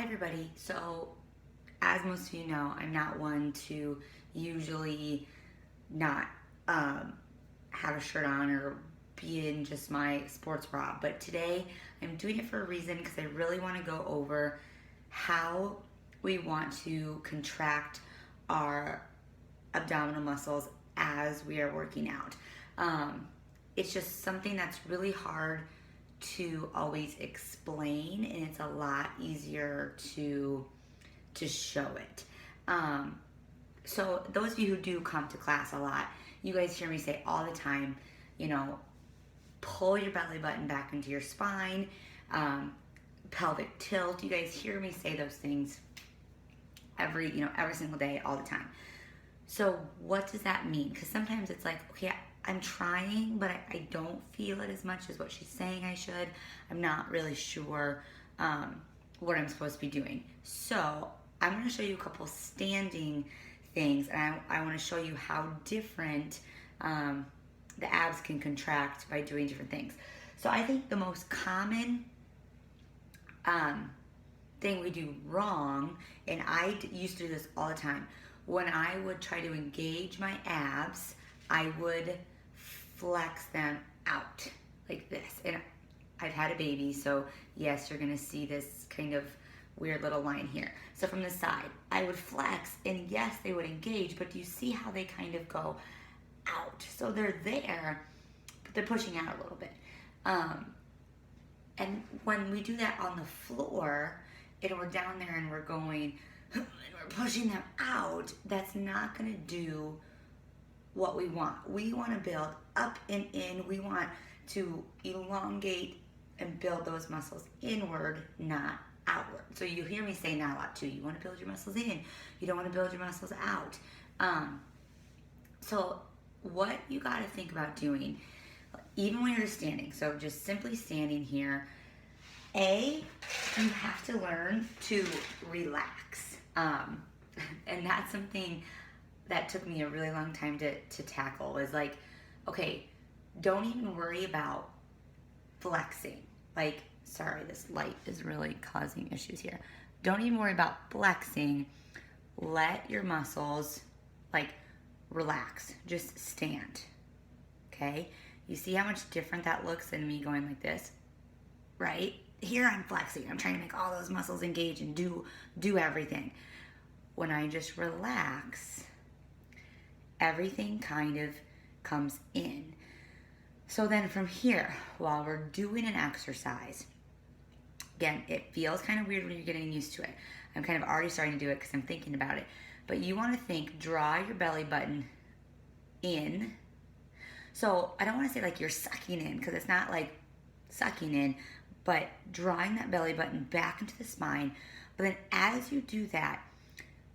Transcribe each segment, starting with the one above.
everybody. So, as most of you know, I'm not one to usually not have a shirt on or be in just my sports bra. But today, I'm doing it for a reason because I really want to go over how we want to contract our abdominal muscles as we are working out. It's just something that's really hard to always explain, and it's a lot easier to show it. So those of you who do come to class a lot, you guys hear me say all the time, pull your belly button back into your spine, pelvic tilt. You guys hear me say those things every single day, all the time. So what does that mean? Because sometimes it's like, okay, I'm trying, but I don't feel it as much as what she's saying I should. I'm not really sure what I'm supposed to be doing. So I'm going to show you a couple standing things, and I want to show you how different the abs can contract by doing different things. So I think the most common thing we do wrong, and I used to do this all the time, when I would try to engage my abs, I would flex them out like this. And I've had a baby, so yes, you're gonna see this kind of weird little line here. So from the side, I would flex, and yes, they would engage, but do you see how they kind of go out? So they're there, but they're pushing out a little bit. And when we do that on the floor, and we're down there and we're going, and we're pushing them out, that's not gonna do what we want. We want to build up and in. We want to elongate and build those muscles inward, not outward. So you hear me say that a lot too. You want to build your muscles in. You don't want to build your muscles out. So what you got to think about doing, even when you're standing, so just simply standing here, you have to learn to relax. And that's something that took me a really long time to tackle, was like, okay, don't even worry about flexing. Like, sorry, this light is really causing issues here. Don't even worry about flexing. Let your muscles, relax. Just stand, okay? You see how much different that looks than me going like this, right? Here I'm flexing. I'm trying to make all those muscles engage and do everything. When I just relax, everything kind of comes in. So then from here, while we're doing an exercise, again, it feels kind of weird when you're getting used to it. I'm kind of already starting to do it because I'm thinking about it. But you want to draw your belly button in. So I don't want to say like you're sucking in, because it's not like sucking in, but drawing that belly button back into the spine. But then as you do that,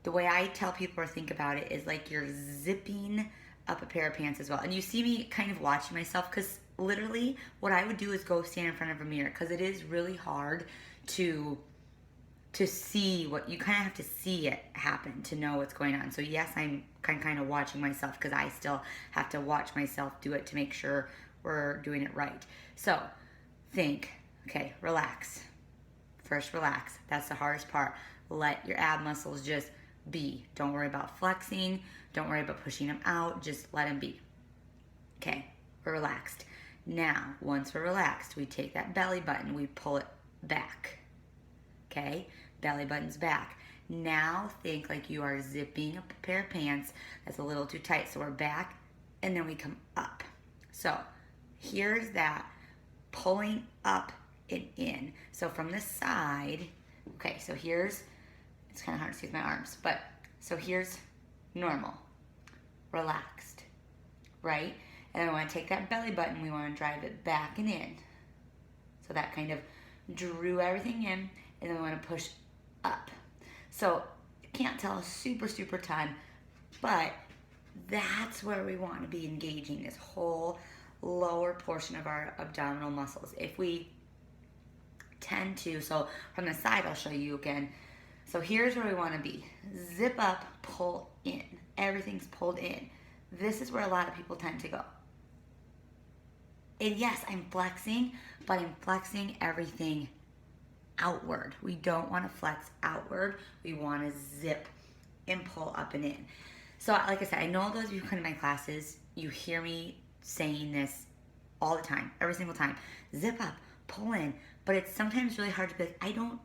the way I tell people or think about it is like you're zipping up a pair of pants as well. And you see me kind of watching myself, because literally what I would do is go stand in front of a mirror, because it is really hard to see what you kind of have to see it happen to know what's going on. So yes, I'm kind of watching myself, because I still have to watch myself do it to make sure we're doing it right. So think, okay, relax. First, relax. That's the hardest part. Let your ab muscles just be. Don't worry about flexing. Don't worry about pushing them out. Just let them be. Okay, we're relaxed. Now, once we're relaxed, we take that belly button, we pull it back. Okay, belly button's back. Now think like you are zipping up a pair of pants that's a little too tight. So we're back, and then we come up. So here's that pulling up and in. So from the side, okay, so here's, it's kind of hard to see with my arms, but so here's normal, relaxed, right? And then we want to take that belly button, we want to drive it back and in. So that kind of drew everything in, and then we want to push up. So I can't tell a super ton, but that's where we want to be engaging this whole lower portion of our abdominal muscles. If we tend to, so from the side I'll show you again. So here's where we want to be. Zip up, pull in. Everything's pulled in. This is where a lot of people tend to go. And yes, I'm flexing, but I'm flexing everything outward. We don't want to flex outward. We want to zip and pull up and in. So like I said, I know those of you who come to my classes, you hear me saying this all the time, every single time. Zip up, pull in. But it's sometimes really hard to be like, I don't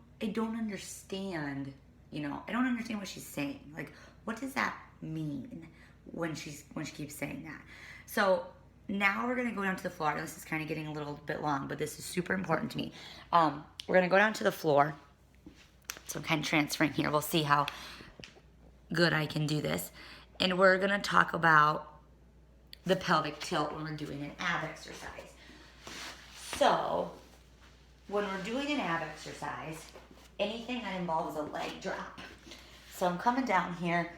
understand, I don't understand what she's saying. Like, what does that mean when she keeps saying that? So now we're gonna go down to the floor. I know this is kind of getting a little bit long, but this is super important to me. We're gonna go down to the floor. So I'm kind of transferring here. We'll see how good I can do this. And we're gonna talk about the pelvic tilt when we're doing an ab exercise. So when we're doing an ab exercise, anything that involves a leg drop. So I'm coming down here.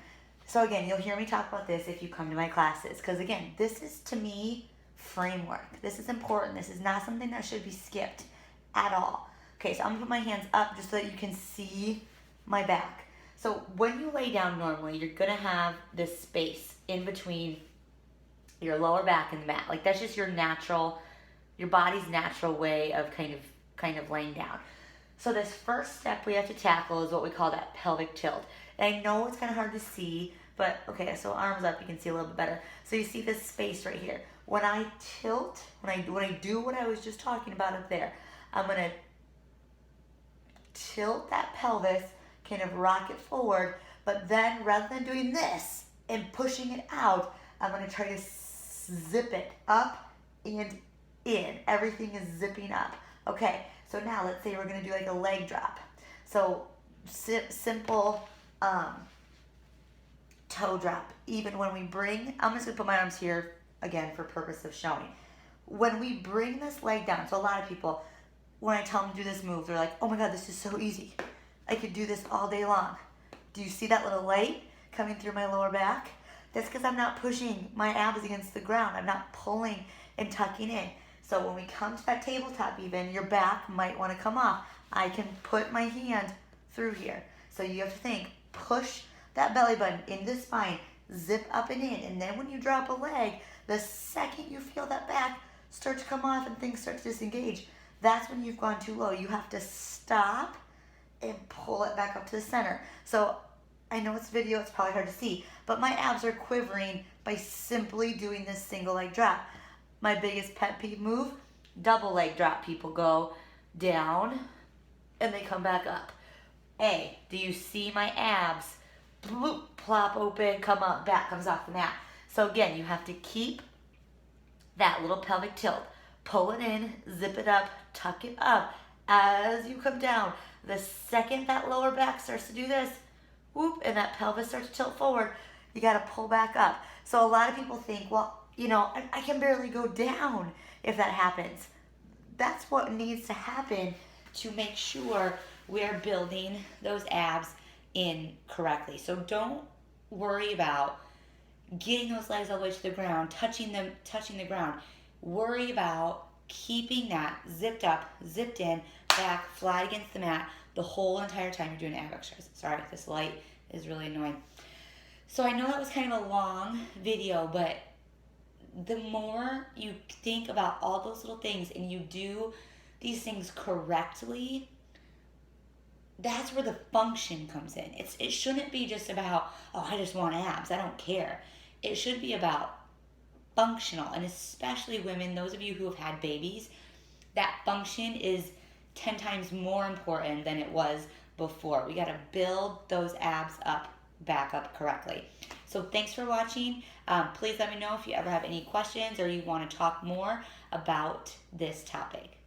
So again, you'll hear me talk about this if you come to my classes, because again, this is to me framework. This is important. This is not something that should be skipped at all. Okay, so I'm gonna put my hands up just so that you can see my back. So when you lay down normally, you're gonna have this space in between your lower back and the mat. Like that's just your body's natural way of kind of laying down. So this first step we have to tackle is what we call that pelvic tilt. And I know it's kind of hard to see, but okay, so arms up, you can see a little bit better. So you see this space right here. When I tilt, when I do what I was just talking about up there, I'm gonna tilt that pelvis, kind of rock it forward, but then rather than doing this and pushing it out, I'm gonna try to zip it up and in. Everything is zipping up. Okay, so now let's say we're gonna do like a leg drop. So simple toe drop. Even when we bring, I'm just gonna put my arms here again for purpose of showing. When we bring this leg down, so a lot of people, when I tell them to do this move, they're like, oh my God, this is so easy. I could do this all day long. Do you see that little light coming through my lower back? That's because I'm not pushing my abs against the ground. I'm not pulling and tucking in. So when we come to that tabletop even, your back might want to come off. I can put my hand through here. So you have to think, push that belly button into the spine, zip up and in. And then when you drop a leg, the second you feel that back start to come off and things start to disengage, that's when you've gone too low. You have to stop and pull it back up to the center. So I know it's video, it's probably hard to see, but my abs are quivering by simply doing this single leg drop. My biggest pet peeve move, double leg drop. People go down and they come back up. A, do you see my abs? Bloop, plop open, come up, back comes off the mat. So again, you have to keep that little pelvic tilt. Pull it in, zip it up, tuck it up as you come down. The second that lower back starts to do this, whoop, and that pelvis starts to tilt forward, you got to pull back up. So a lot of people think, well, I can barely go down if that happens. That's what needs to happen to make sure we're building those abs in correctly. So don't worry about getting those legs all the way to the ground, touching the ground. Worry about keeping that zipped up, zipped in, back, flat against the mat the whole entire time you're doing ab exercise. Sorry, this light is really annoying. So I know that was kind of a long video, but the more you think about all those little things and you do these things correctly, that's where the function comes in. It shouldn't be just about, oh, I just want abs. I don't care. It should be about functional, and especially women, those of you who have had babies, that function is 10 times more important than it was before. We got to build those abs up, back up correctly. So thanks for watching. Please let me know if you ever have any questions or you want to talk more about this topic.